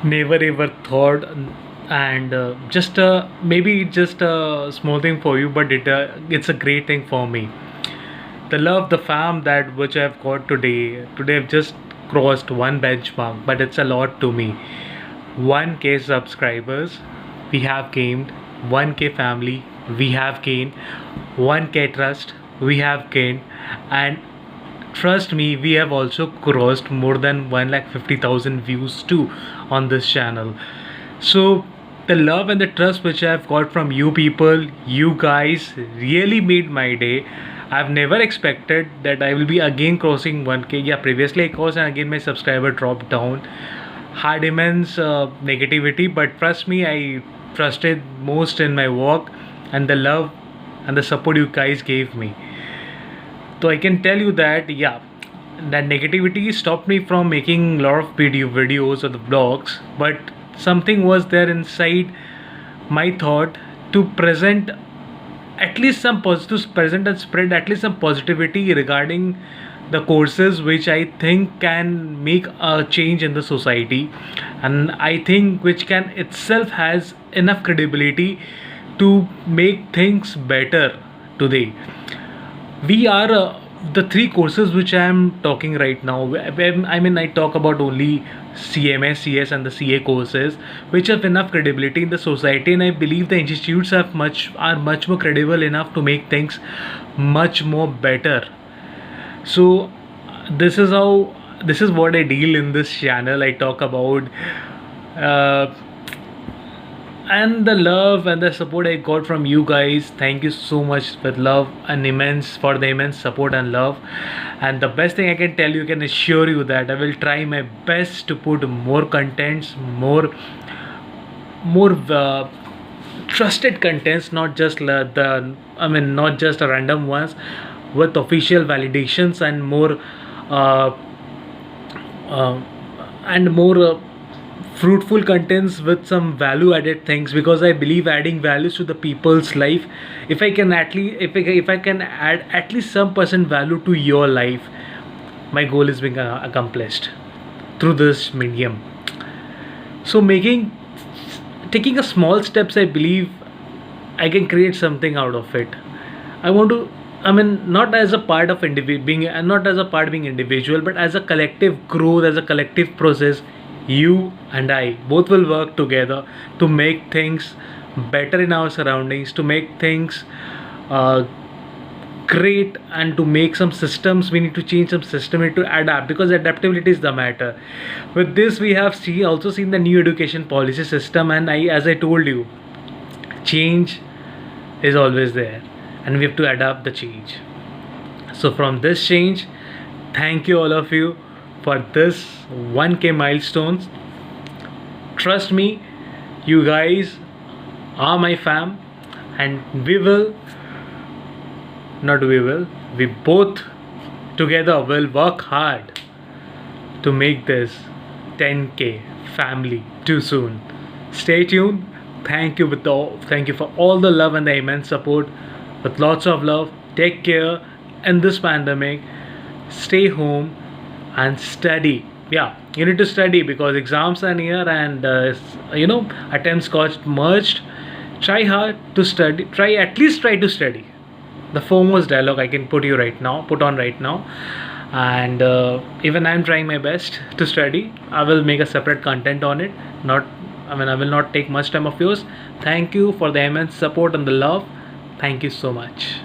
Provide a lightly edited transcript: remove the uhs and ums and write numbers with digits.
Never ever thought, and just maybe just a small thing for you, but it's a great thing for me. The love, the fam that which I've got today. Today I've just crossed one benchmark, but it's a lot to me. 1K subscribers, we have gained. 1K family, we have gained. 1K trust, we have gained, and trust me, we have also crossed more than 1,50,000 views too on this channel. So the love and the trust which I've got from you people, you guys really made my day. I've never expected that I will be again crossing 1K. Yeah, previously I crossed and again my subscriber dropped down. Had immense negativity, but trust me, I trusted most in my work and the love and the support you guys gave me. So I can tell you that yeah, that negativity stopped me from making a lot of videos or the vlogs, but something was there inside my thought to present at least some positive, present and spread at least some positivity regarding the courses which I think can make a change in the society, and I think which can itself has enough credibility to make things better today. We are the three courses which I am talking right now. I mean, I talk about only CMS, CS, and the CA courses, which have enough credibility in the society, and I believe the institutes are much more credible enough to make things much more better. So this is what I deal in this channel. I talk about uh, and the love and the support I got from you guys. Thank you so much with love and immense for the immense support and love. And the best thing I can tell you, can assure you that I will try my best to put more contents, more trusted contents, not just not just random ones, with official validations and uh, uh, more fruitful contents with some value added things, because I believe adding values to the people's life, if I can at least if I can add at least some percent value to your life, my goal is being accomplished through this medium. So taking a small steps, I believe I can create something out of it. I want to, I mean, not as a part of being, and not as a part being individual, but as a collective growth, as a collective process. You and I both will work together to make things better in our surroundings, to make things uh, great, and to make some systems. We need to change some system, we need to adapt, because adaptability is the matter. With this, we have also seen the new education policy system, and as I told you, change is always there, and we have to adapt the change. So from this change, thank you all of you for this 1K milestones. Trust me, you guys are my fam, and we both together will work hard to make this 10K family too soon. Stay tuned. Thank you for all the love and the immense support. With lots of love, take care in this pandemic. Stay home and study. Yeah, you need to study because exams are near, and attempts got merged. Try hard to study. Try to study. The foremost dialogue I can put on right now, and even I'm trying my best to study. I will make a separate content on it. I will not take much time of yours. Thank you for the immense support and the love. Thank you so much.